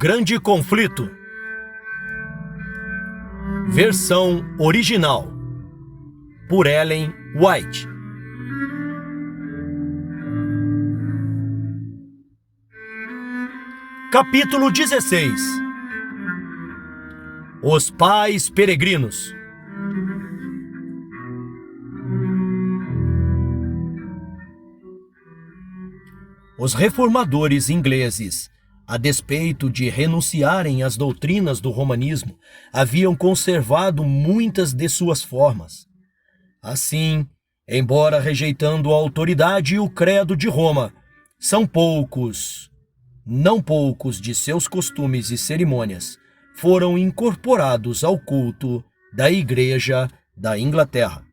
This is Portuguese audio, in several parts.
Grande Conflito. Versão original por Ellen White. Capítulo 16. Os Pais Peregrinos. Os reformadores ingleses, a despeito de renunciarem às doutrinas do romanismo, haviam conservado muitas de suas formas. Assim, embora rejeitando a autoridade e o credo de Roma, não poucos de seus costumes e cerimônias foram incorporados ao culto da Igreja da Inglaterra.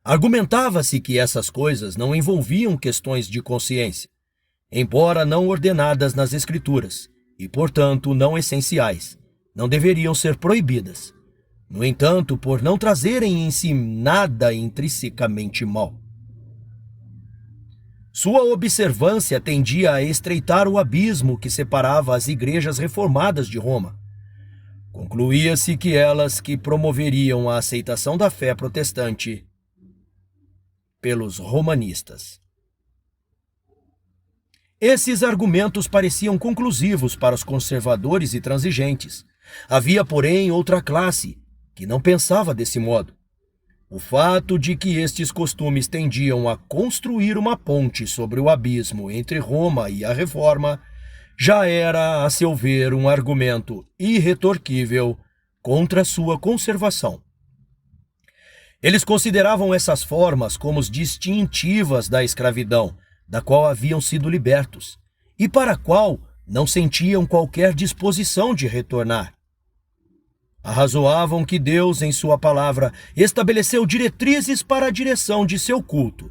Argumentava-se que essas coisas não envolviam questões de consciência, embora não ordenadas nas Escrituras, e, portanto, não essenciais, não deveriam ser proibidas. No entanto, por não trazerem em si nada intrinsecamente mal. Sua observância tendia a estreitar o abismo que separava as igrejas reformadas de Roma. Concluía-se que elas que promoveriam a aceitação da fé protestante pelos romanistas. Esses argumentos pareciam conclusivos para os conservadores e transigentes. Havia, porém, outra classe que não pensava desse modo. O fato de que estes costumes tendiam a construir uma ponte sobre o abismo entre Roma e a Reforma já era, a seu ver, um argumento irretorquível contra sua conservação. Eles consideravam essas formas como distintivas da escravidão, da qual haviam sido libertos, e para a qual não sentiam qualquer disposição de retornar. Arrazoavam que Deus, em sua palavra, estabeleceu diretrizes para a direção de seu culto,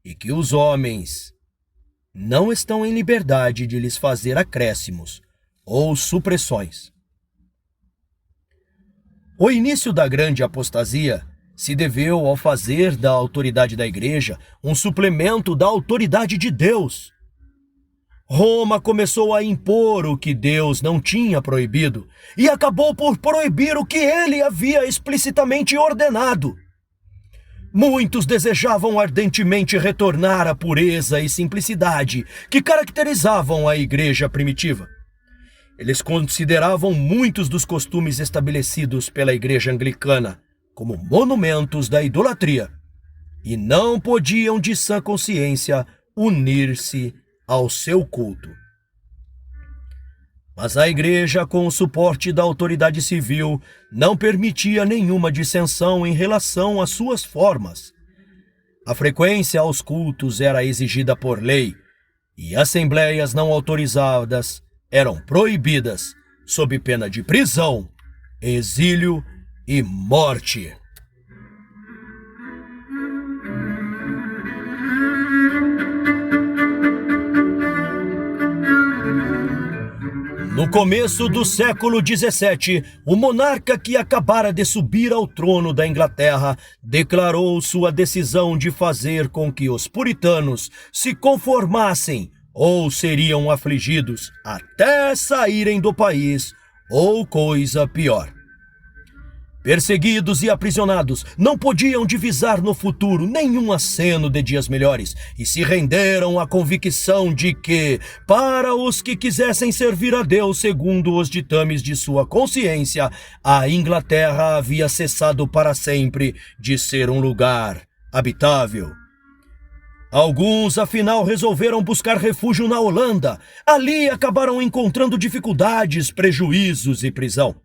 e que os homens não estão em liberdade de lhes fazer acréscimos ou supressões. O início da grande apostasia se deveu ao fazer da autoridade da Igreja um suplemento da autoridade de Deus. Roma começou a impor o que Deus não tinha proibido e acabou por proibir o que ele havia explicitamente ordenado. Muitos desejavam ardentemente retornar à pureza e simplicidade que caracterizavam a Igreja primitiva. Eles consideravam muitos dos costumes estabelecidos pela Igreja anglicana como monumentos da idolatria, e não podiam de sã consciência unir-se ao seu culto. Mas a Igreja, com o suporte da autoridade civil, não permitia nenhuma dissensão em relação às suas formas. A frequência aos cultos era exigida por lei, e assembleias não autorizadas eram proibidas, sob pena de prisão, exílio e morte. No começo do século XVII, o monarca que acabara de subir ao trono da Inglaterra declarou sua decisão de fazer com que os puritanos se conformassem ou seriam afligidos até saírem do país, ou coisa pior. Perseguidos e aprisionados, não podiam divisar no futuro nenhum aceno de dias melhores e se renderam à convicção de que, para os que quisessem servir a Deus segundo os ditames de sua consciência, a Inglaterra havia cessado para sempre de ser um lugar habitável. Alguns, afinal, resolveram buscar refúgio na Holanda. Ali acabaram encontrando dificuldades, prejuízos e prisão.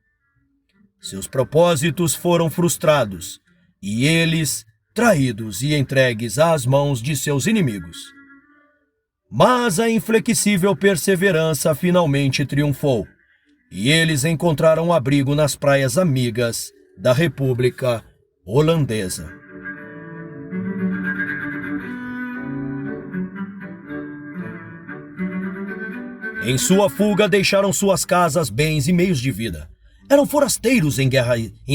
Seus propósitos foram frustrados, e eles traídos e entregues às mãos de seus inimigos. Mas a inflexível perseverança finalmente triunfou, e eles encontraram abrigo nas praias amigas da República Holandesa. Em sua fuga deixaram suas casas, bens e meios de vida. Eram forasteiros em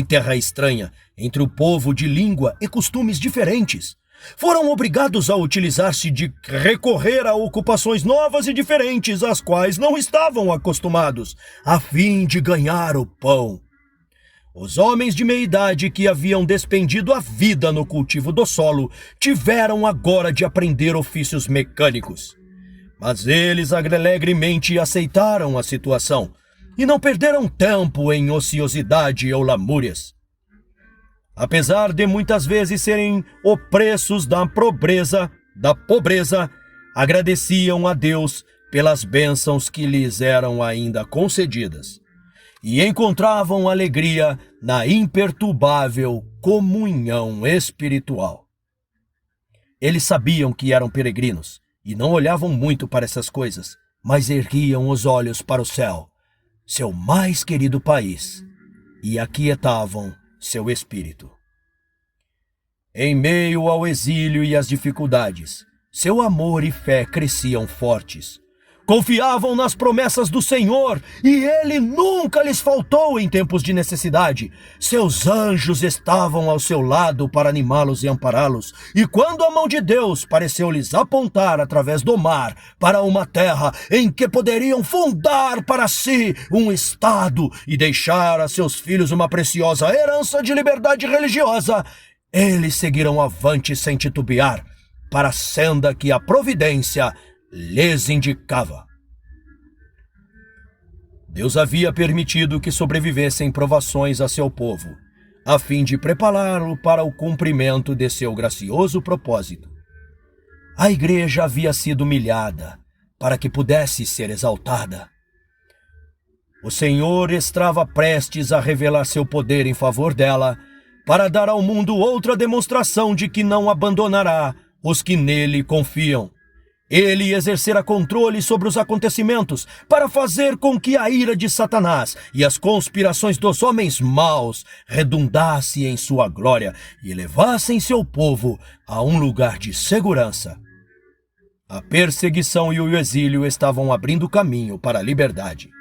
terra estranha, entre o povo de língua e costumes diferentes. foram obrigados a utilizar-se de recorrer a ocupações novas e diferentes, às quais não estavam acostumados, a fim de ganhar o pão. Os homens de meia-idade que haviam despendido a vida no cultivo do solo tiveram agora de aprender ofícios mecânicos. Mas eles alegremente aceitaram a situação e não perderam tempo em ociosidade ou lamúrias. Apesar de muitas vezes serem opressos da pobreza, agradeciam a Deus pelas bênçãos que lhes eram ainda concedidas e encontravam alegria na imperturbável comunhão espiritual. Eles sabiam que eram peregrinos e não olhavam muito para essas coisas, mas erguiam os olhos para o céu, seu mais querido país, e aquietavam seu espírito. Em meio ao exílio e às dificuldades, seu amor e fé cresciam fortes. Confiavam nas promessas do Senhor e Ele nunca lhes faltou em tempos de necessidade. Seus anjos estavam ao seu lado para animá-los e ampará-los. E quando a mão de Deus pareceu-lhes apontar através do mar para uma terra em que poderiam fundar para si um estado e deixar a seus filhos uma preciosa herança de liberdade religiosa, eles seguiram avante sem titubear para a senda que a providência lhes indicava. Deus havia permitido que sobrevivessem provações a seu povo, a fim de prepará-lo para o cumprimento de seu gracioso propósito. A igreja havia sido humilhada para que pudesse ser exaltada. O Senhor estava prestes a revelar seu poder em favor dela, para dar ao mundo outra demonstração de que não abandonará os que nele confiam. Ele exercera controle sobre os acontecimentos para fazer com que a ira de Satanás e as conspirações dos homens maus redundassem em sua glória e levassem seu povo a um lugar de segurança. A perseguição e o exílio estavam abrindo caminho para a liberdade.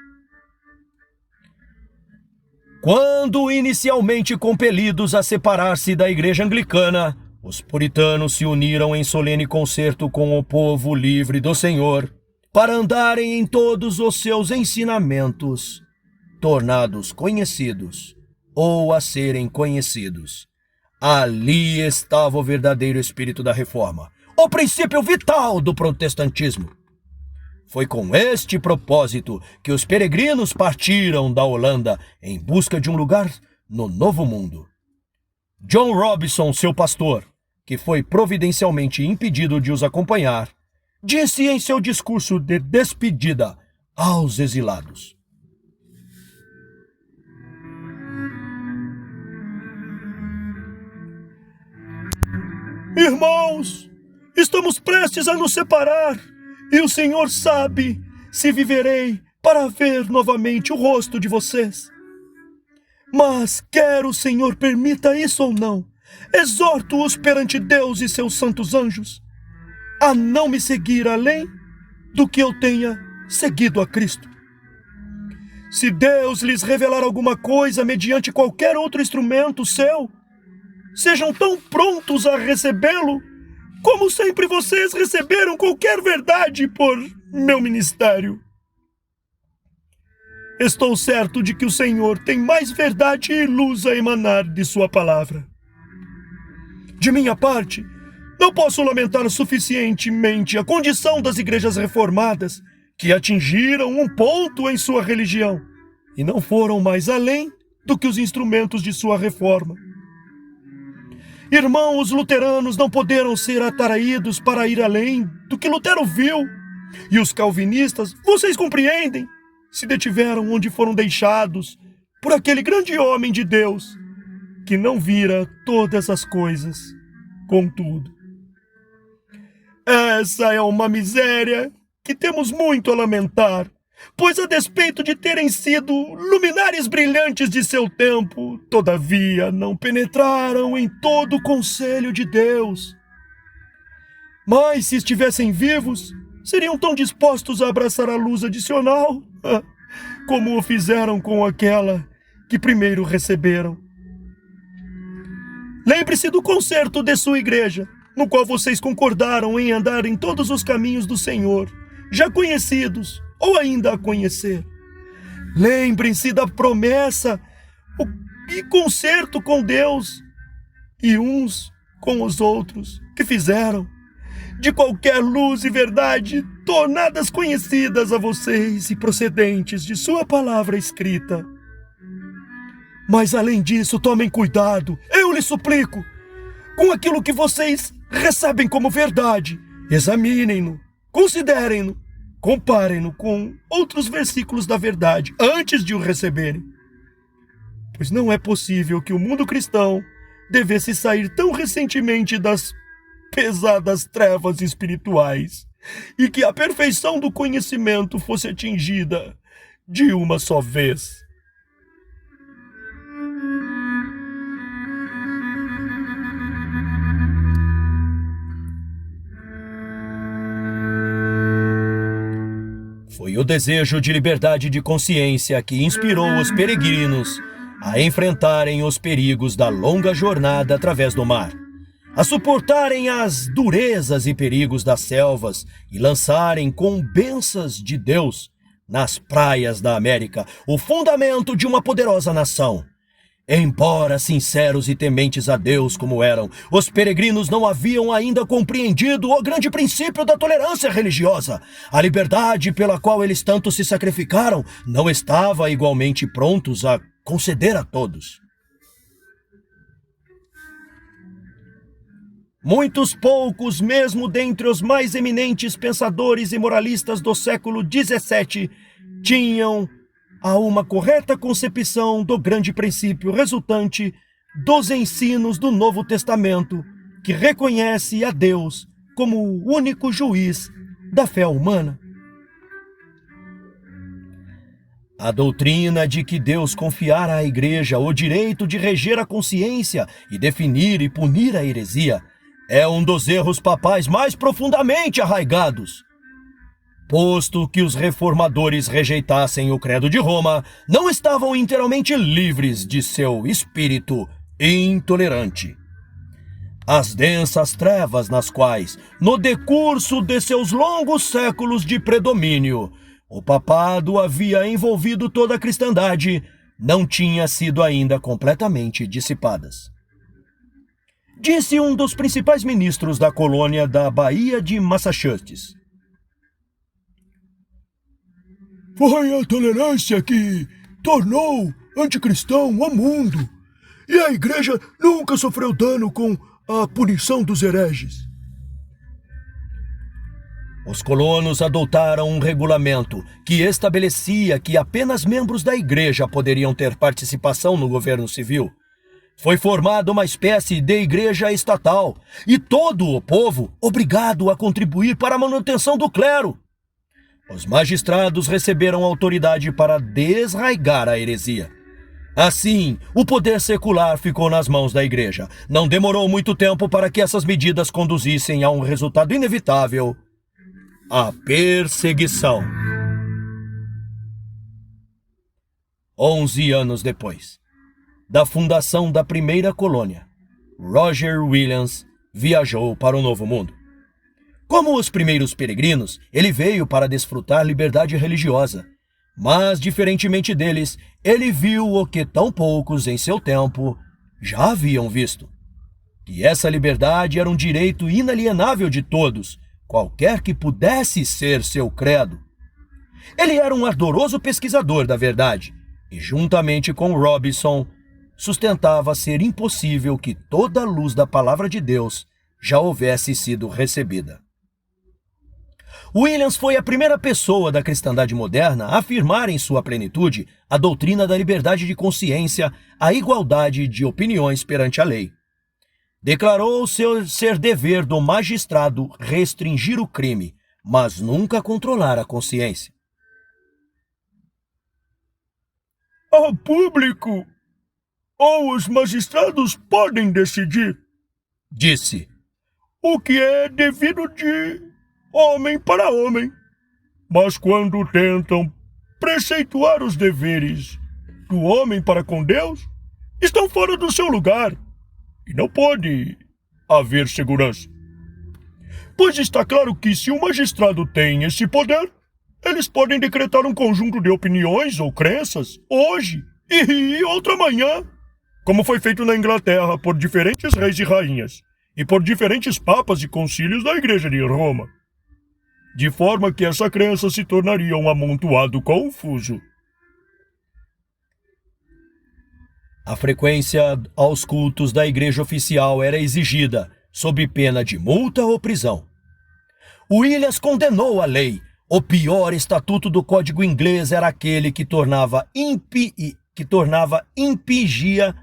Quando inicialmente compelidos a separar-se da igreja anglicana, os puritanos se uniram em solene concerto com o povo livre do Senhor para andarem em todos os seus ensinamentos, tornados conhecidos ou a serem conhecidos. Ali estava o verdadeiro espírito da reforma, o princípio vital do protestantismo. Foi com este propósito que os peregrinos partiram da Holanda em busca de um lugar no Novo Mundo. John Robinson, seu pastor, que foi providencialmente impedido de os acompanhar, disse em seu discurso de despedida aos exilados: Irmãos, estamos prestes a nos separar, e o Senhor sabe se viverei para ver novamente o rosto de vocês. Mas quer o Senhor permita isso ou não, exorto-os perante Deus e seus santos anjos a não me seguir além do que eu tenha seguido a Cristo. Se Deus lhes revelar alguma coisa mediante qualquer outro instrumento seu, sejam tão prontos a recebê-lo como sempre vocês receberam qualquer verdade por meu ministério. Estou certo de que o Senhor tem mais verdade e luz a emanar de sua palavra. De minha parte, não posso lamentar suficientemente a condição das igrejas reformadas que atingiram um ponto em sua religião e não foram mais além do que os instrumentos de sua reforma. Irmãos luteranos não poderam ser atraídos para ir além do que Lutero viu, e os calvinistas, vocês compreendem, se detiveram onde foram deixados por aquele grande homem de Deus, que não vira todas as coisas, contudo. Essa é uma miséria que temos muito a lamentar, pois a despeito de terem sido luminares brilhantes de seu tempo, todavia não penetraram em todo o conselho de Deus. Mas se estivessem vivos, seriam tão dispostos a abraçar a luz adicional, como o fizeram com aquela que primeiro receberam. Lembre-se do concerto de sua igreja, no qual vocês concordaram em andar em todos os caminhos do Senhor, já conhecidos ou ainda a conhecer. Lembrem-se da promessa e concerto com Deus e uns com os outros que fizeram de qualquer luz e verdade tornadas conhecidas a vocês e procedentes de sua palavra escrita. Mas além disso, tomem cuidado, eu lhes suplico, com aquilo que vocês recebem como verdade. Examinem-no, considerem-no, comparem-no com outros versículos da verdade antes de o receberem. Pois não é possível que o mundo cristão devesse sair tão recentemente das pesadas trevas espirituais e que a perfeição do conhecimento fosse atingida de uma só vez. Foi o desejo de liberdade de consciência que inspirou os peregrinos a enfrentarem os perigos da longa jornada através do mar, a suportarem as durezas e perigos das selvas e lançarem com bênçãos de Deus nas praias da América o fundamento de uma poderosa nação. Embora sinceros e tementes a Deus como eram, os peregrinos não haviam ainda compreendido o grande princípio da tolerância religiosa. A liberdade pela qual eles tanto se sacrificaram não estava igualmente prontos a conceder a todos. Muitos poucos, mesmo dentre os mais eminentes pensadores e moralistas do século XVII, tinham uma correta concepção do grande princípio resultante dos ensinos do Novo Testamento, que reconhece a Deus como o único juiz da fé humana. A doutrina de que Deus confiara à Igreja o direito de reger a consciência e definir e punir a heresia é um dos erros papais mais profundamente arraigados. Posto que os reformadores rejeitassem o credo de Roma, não estavam inteiramente livres de seu espírito intolerante. As densas trevas nas quais, no decurso de seus longos séculos de predomínio, o papado havia envolvido toda a cristandade, não tinham sido ainda completamente dissipadas. Disse um dos principais ministros da colônia da Baía de Massachusetts: foi a tolerância que tornou anticristão o mundo, e a Igreja nunca sofreu dano com a punição dos hereges. Os colonos adotaram um regulamento que estabelecia que apenas membros da Igreja poderiam ter participação no governo civil. Foi formada uma espécie de igreja estatal e todo o povo obrigado a contribuir para a manutenção do clero. Os magistrados receberam autoridade para desraigar a heresia. Assim, o poder secular ficou nas mãos da Igreja. Não demorou muito tempo para que essas medidas conduzissem a um resultado inevitável: a perseguição. 11 anos depois da fundação da primeira colônia, Roger Williams viajou para o Novo Mundo. Como os primeiros peregrinos, ele veio para desfrutar liberdade religiosa, mas, diferentemente deles, ele viu o que tão poucos em seu tempo já haviam visto: que essa liberdade era um direito inalienável de todos, qualquer que pudesse ser seu credo. Ele era um ardoroso pesquisador da verdade e, juntamente com Robinson, sustentava ser impossível que toda a luz da palavra de Deus já houvesse sido recebida. Williams foi a primeira pessoa da cristandade moderna a afirmar em sua plenitude a doutrina da liberdade de consciência, a igualdade de opiniões perante a lei. Declarou ser dever do magistrado restringir o crime, mas nunca controlar a consciência. O público ou os magistrados podem decidir, disse, o que é devido de homem para homem. Mas quando tentam preceituar os deveres do homem para com Deus, estão fora do seu lugar e não pode haver segurança. pois está claro que se o magistrado tem esse poder, eles podem decretar um conjunto de opiniões ou crenças hoje e outra manhã, como foi feito na Inglaterra por diferentes reis e rainhas e por diferentes papas e concílios da Igreja de Roma, de forma que essa crença se tornaria um amontoado confuso. A frequência aos cultos da igreja oficial era exigida, sob pena de multa ou prisão. Williams condenou a lei. O pior estatuto do Código Inglês era aquele que impedia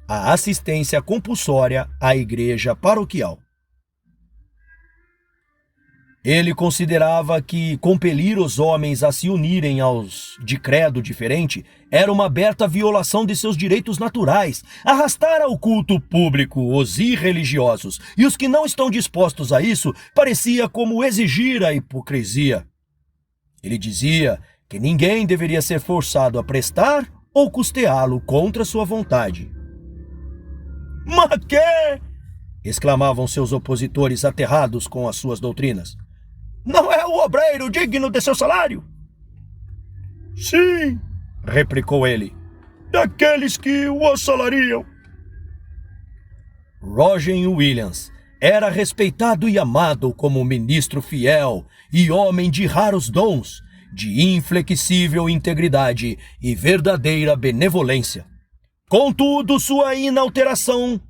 a assistência compulsória à igreja paroquial. Ele considerava que compelir os homens a se unirem aos de credo diferente era uma aberta violação de seus direitos naturais, arrastar ao culto público os irreligiosos, e os que não estão dispostos a isso parecia como exigir a hipocrisia. Ele dizia que ninguém deveria ser forçado a prestar ou custeá-lo contra sua vontade. Mas que? Exclamavam seus opositores aterrados com as suas doutrinas. Não é o obreiro digno de seu salário? Sim, replicou ele, daqueles que o assalariam. Roger Williams era respeitado e amado como ministro fiel e homem de raros dons, de inflexível integridade e verdadeira benevolência. Contudo, sua inalteração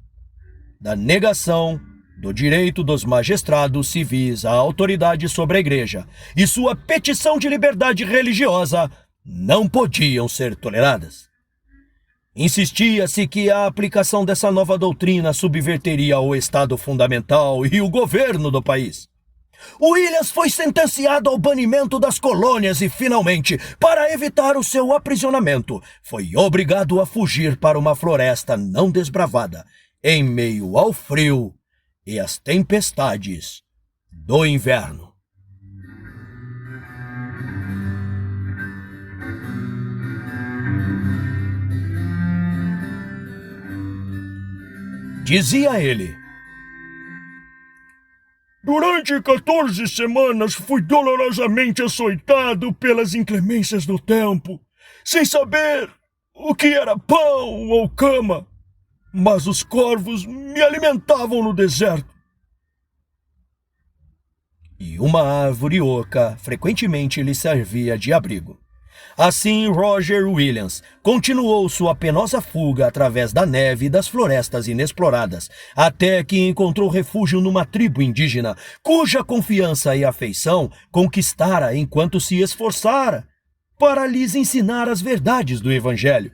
da negação do direito dos magistrados civis à autoridade sobre a igreja e sua petição de liberdade religiosa não podiam ser toleradas. Insistia-se que a aplicação dessa nova doutrina subverteria o Estado fundamental e o governo do país. Williams foi sentenciado ao banimento das colônias e, finalmente, para evitar o seu aprisionamento, foi obrigado a fugir para uma floresta não desbravada, em meio ao frio e às tempestades do inverno. Dizia ele: durante 14 semanas fui dolorosamente açoitado pelas inclemências do tempo, sem saber o que era pão ou cama, mas os corvos me alimentavam no deserto. E uma árvore oca frequentemente lhe servia de abrigo. Assim, Roger Williams continuou sua penosa fuga através da neve e das florestas inexploradas, até que encontrou refúgio numa tribo indígena, cuja confiança e afeição conquistara enquanto se esforçara para lhes ensinar as verdades do Evangelho.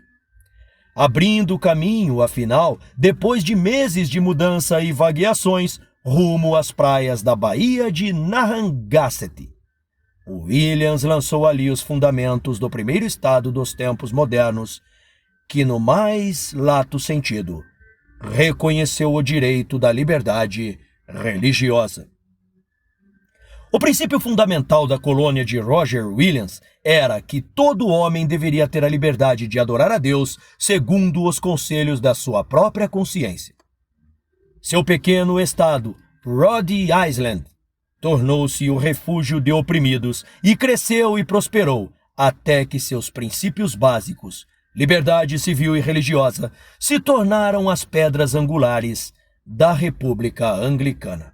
Abrindo o caminho, afinal, depois de meses de mudança e vagueações, rumo às praias da Baía de Narragansett, Williams lançou ali os fundamentos do primeiro estado dos tempos modernos, que, no mais lato sentido, reconheceu o direito da liberdade religiosa. O princípio fundamental da colônia de Roger Williams era que todo homem deveria ter a liberdade de adorar a Deus segundo os conselhos da sua própria consciência. Seu pequeno estado, Rhode Island, tornou-se o refúgio de oprimidos e cresceu e prosperou até que seus princípios básicos, liberdade civil e religiosa, se tornaram as pedras angulares da República Anglicana.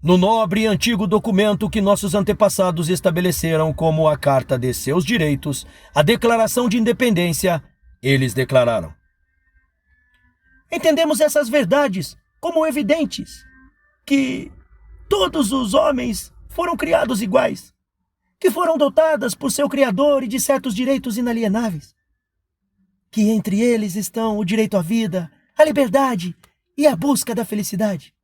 No nobre e antigo documento que nossos antepassados estabeleceram como a Carta de seus Direitos, a Declaração de Independência, eles declararam: entendemos essas verdades como evidentes, que todos os homens foram criados iguais, que foram dotadas por seu Criador e de certos direitos inalienáveis, que entre eles estão o direito à vida, a liberdade e a busca da felicidade.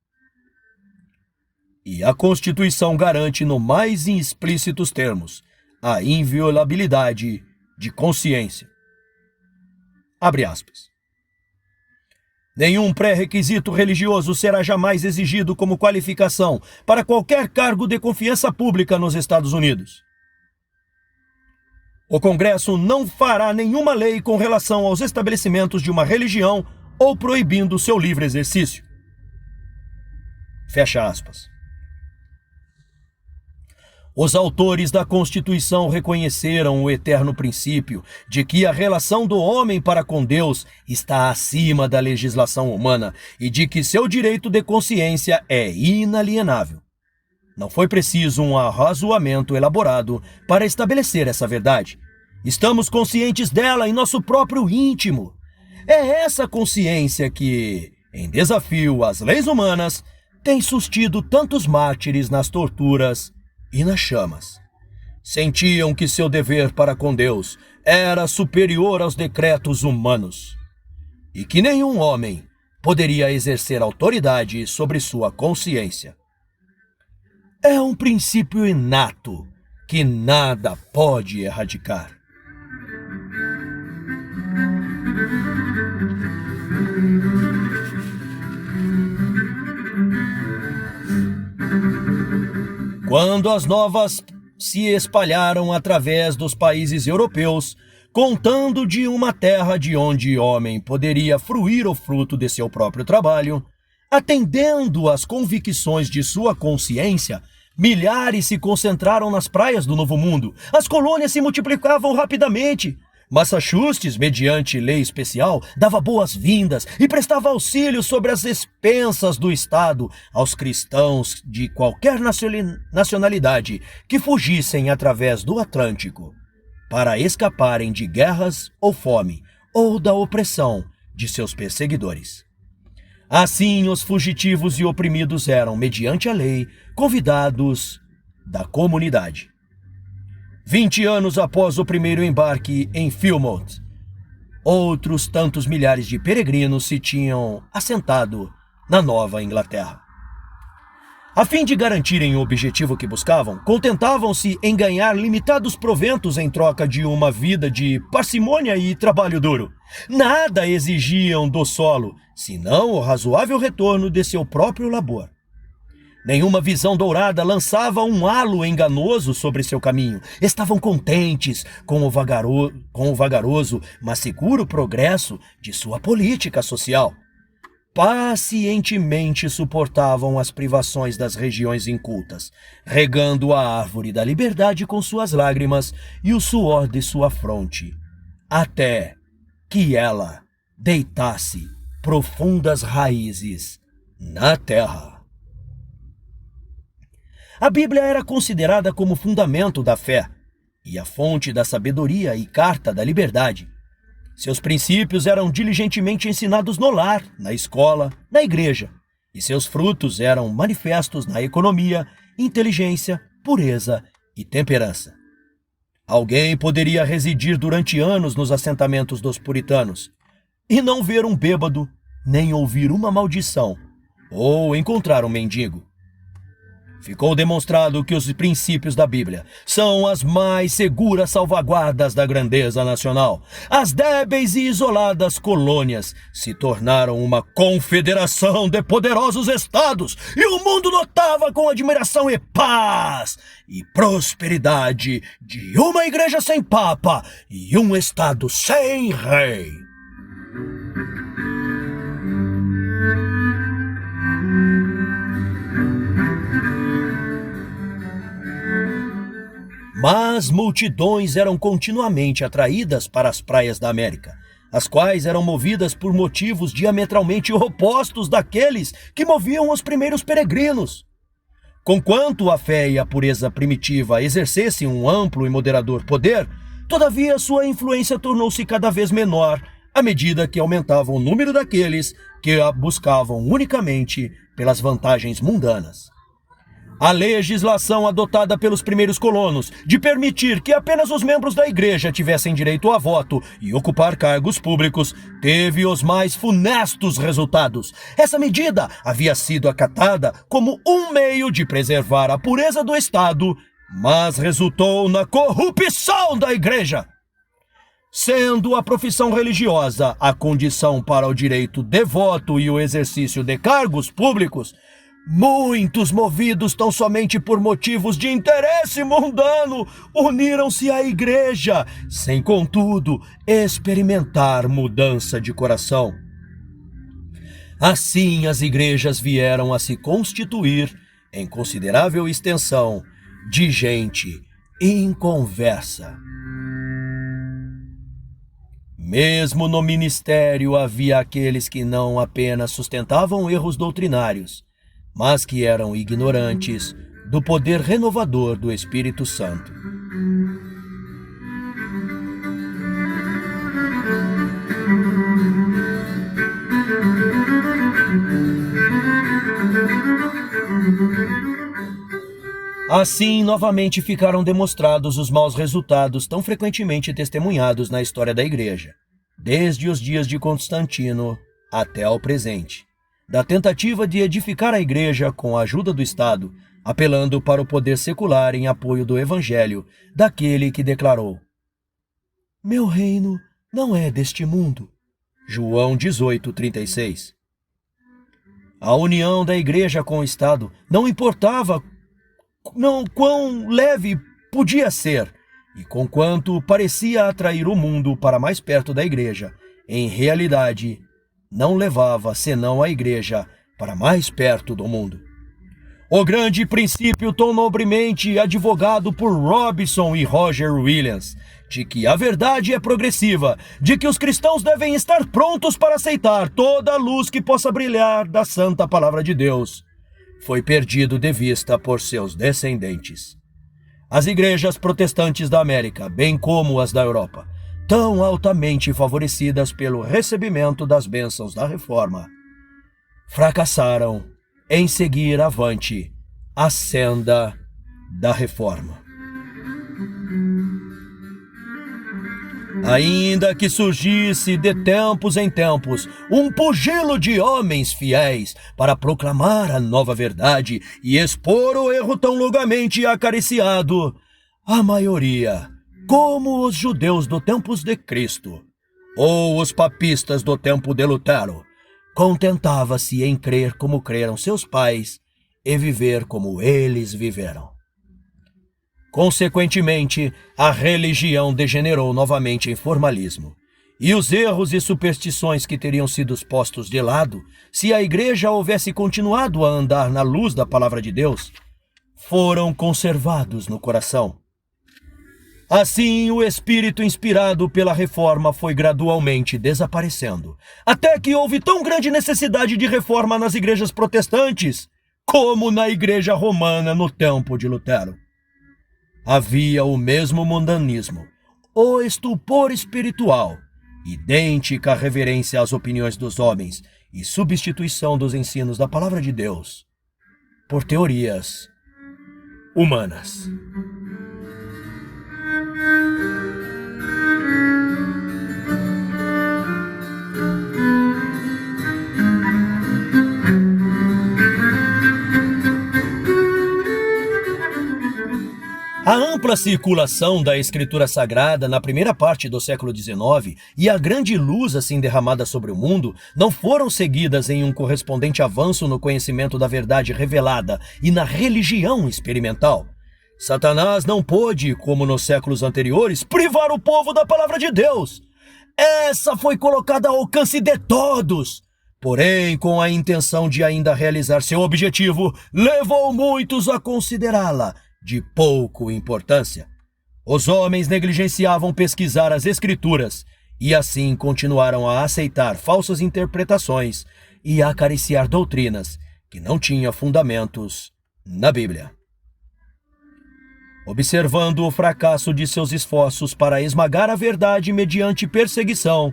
E a Constituição garante, no mais explícitos termos, a inviolabilidade de consciência. Abre aspas. Nenhum pré-requisito religioso será jamais exigido como qualificação para qualquer cargo de confiança pública nos Estados Unidos. O Congresso não fará nenhuma lei com relação aos estabelecimentos de uma religião ou proibindo seu livre exercício. Fecha aspas. Os autores da Constituição reconheceram o eterno princípio de que a relação do homem para com Deus está acima da legislação humana e de que seu direito de consciência é inalienável. Não foi preciso um arrazoamento elaborado para estabelecer essa verdade. Estamos conscientes dela em nosso próprio íntimo. É essa consciência que, em desafio às leis humanas, tem sustido tantos mártires nas torturas e nas chamas. Sentiam que seu dever para com Deus era superior aos decretos humanos e que nenhum homem poderia exercer autoridade sobre sua consciência. É um princípio inato que nada pode erradicar. Quando as novas se espalharam através dos países europeus, contando de uma terra de onde homem poderia fruir o fruto de seu próprio trabalho, atendendo às convicções de sua consciência, milhares se concentraram nas praias do Novo Mundo. As colônias se multiplicavam rapidamente. Massachusetts, mediante lei especial, dava boas-vindas e prestava auxílio sobre as expensas do Estado aos cristãos de qualquer nacionalidade que fugissem através do Atlântico para escaparem de guerras ou fome ou da opressão de seus perseguidores. Assim, os fugitivos e oprimidos eram, mediante a lei, convidados da comunidade. 20 anos após o primeiro embarque em Plymouth, outros tantos milhares de peregrinos se tinham assentado na Nova Inglaterra. A fim de garantirem o objetivo que buscavam, contentavam-se em ganhar limitados proventos em troca de uma vida de parcimônia e trabalho duro. Nada exigiam do solo, senão o razoável retorno de seu próprio labor. Nenhuma visão dourada lançava um halo enganoso sobre seu caminho. Estavam contentes com o vagaroso, mas seguro progresso de sua política social. Pacientemente suportavam as privações das regiões incultas, regando a árvore da liberdade com suas lágrimas e o suor de sua fronte, até que ela deitasse profundas raízes na terra. A Bíblia era considerada como fundamento da fé e a fonte da sabedoria e carta da liberdade. Seus princípios eram diligentemente ensinados no lar, na escola, na igreja, e seus frutos eram manifestos na economia, inteligência, pureza e temperança. Alguém poderia residir durante anos nos assentamentos dos puritanos e não ver um bêbado, nem ouvir uma maldição, ou encontrar um mendigo. Ficou demonstrado que os princípios da Bíblia são as mais seguras salvaguardas da grandeza nacional. As débeis e isoladas colônias se tornaram uma confederação de poderosos estados e o mundo notava com admiração e paz e prosperidade de uma igreja sem papa e um estado sem rei. Mas multidões eram continuamente atraídas para as praias da América, as quais eram movidas por motivos diametralmente opostos daqueles que moviam os primeiros peregrinos. Conquanto a fé e a pureza primitiva exercessem um amplo e moderador poder, todavia sua influência tornou-se cada vez menor à medida que aumentava o número daqueles que a buscavam unicamente pelas vantagens mundanas. A legislação adotada pelos primeiros colonos de permitir que apenas os membros da igreja tivessem direito a voto e ocupar cargos públicos teve os mais funestos resultados. Essa medida havia sido acatada como um meio de preservar a pureza do Estado, mas resultou na corrupção da igreja. Sendo a profissão religiosa a condição para o direito de voto e o exercício de cargos públicos, muitos, movidos tão somente por motivos de interesse mundano, uniram-se à igreja, sem, contudo, experimentar mudança de coração. Assim as igrejas vieram a se constituir em considerável extensão de gente inconversa. Mesmo no ministério havia aqueles que não apenas sustentavam erros doutrinários, mas que eram ignorantes do poder renovador do Espírito Santo. Assim, novamente ficaram demonstrados os maus resultados tão frequentemente testemunhados na história da Igreja, desde os dias de Constantino até ao presente, da tentativa de edificar a Igreja com a ajuda do Estado, apelando para o poder secular em apoio do Evangelho daquele que declarou: "Meu reino não é deste mundo." João 18:36. A união da Igreja com o Estado não importava quão leve podia ser, e conquanto parecia atrair o mundo para mais perto da Igreja, em realidade, não levava senão a Igreja para mais perto do mundo. O grande princípio tão nobremente advogado por Robson e Roger Williams, de que a verdade é progressiva, de que os cristãos devem estar prontos para aceitar toda a luz que possa brilhar da santa palavra de Deus, foi perdido de vista por seus descendentes. As igrejas protestantes da América, bem como as da Europa, tão altamente favorecidas pelo recebimento das bênçãos da Reforma, fracassaram em seguir avante a senda da Reforma. Ainda que surgisse de tempos em tempos um pugilo de homens fiéis para proclamar a nova verdade e expor o erro tão longamente acariciado, a maioria, como os judeus do tempo de Cristo, ou os papistas do tempo de Lutero, contentava-se em crer como creram seus pais e viver como eles viveram. Consequentemente, a religião degenerou novamente em formalismo, e os erros e superstições que teriam sido postos de lado, se a Igreja houvesse continuado a andar na luz da Palavra de Deus, foram conservados no coração. Assim, o espírito inspirado pela Reforma foi gradualmente desaparecendo, até que houve tão grande necessidade de reforma nas igrejas protestantes, como na Igreja Romana no tempo de Lutero. Havia o mesmo mundanismo, o estupor espiritual, idêntica reverência às opiniões dos homens e substituição dos ensinos da Palavra de Deus por teorias humanas. A ampla circulação da Escritura Sagrada na primeira parte do século XIX e a grande luz assim derramada sobre o mundo não foram seguidas em um correspondente avanço no conhecimento da verdade revelada e na religião experimental. Satanás não pôde, como nos séculos anteriores, privar o povo da palavra de Deus. Essa foi colocada ao alcance de todos. Porém, com a intenção de ainda realizar seu objetivo, levou muitos a considerá-la de pouca importância. Os homens negligenciavam pesquisar as Escrituras e assim continuaram a aceitar falsas interpretações e a acariciar doutrinas que não tinham fundamentos na Bíblia. Observando o fracasso de seus esforços para esmagar a verdade mediante perseguição,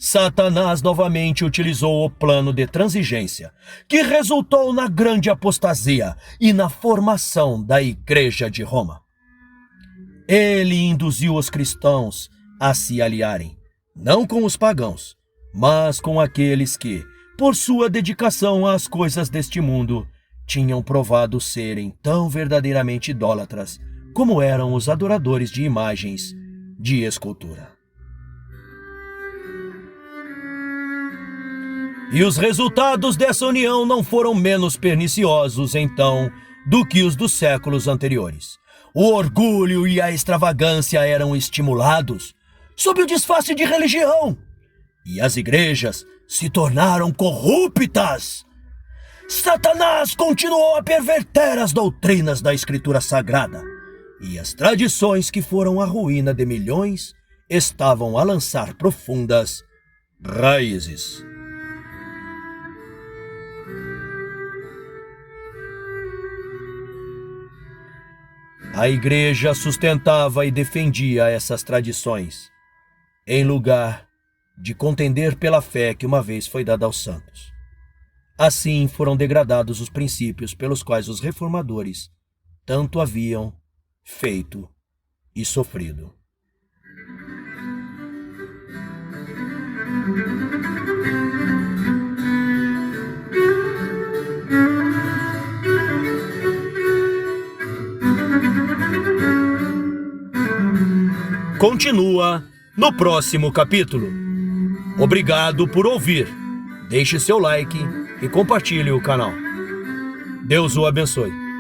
Satanás novamente utilizou o plano de transigência, que resultou na grande apostasia e na formação da Igreja de Roma. Ele induziu os cristãos a se aliarem, não com os pagãos, mas com aqueles que, por sua dedicação às coisas deste mundo, tinham provado serem tão verdadeiramente idólatras como eram os adoradores de imagens de escultura. E os resultados dessa união não foram menos perniciosos, então, do que os dos séculos anteriores. O orgulho e a extravagância eram estimulados sob o disfarce de religião, e as igrejas se tornaram corruptas. Satanás continuou a perverter as doutrinas da Escritura Sagrada, e as tradições que foram a ruína de milhões estavam a lançar profundas raízes. A igreja sustentava e defendia essas tradições, em lugar de contender pela fé que uma vez foi dada aos santos. Assim foram degradados os princípios pelos quais os reformadores tanto haviam feito e sofrido. Continua no próximo capítulo. Obrigado por ouvir. Deixe seu like e compartilhe o canal. Deus o abençoe.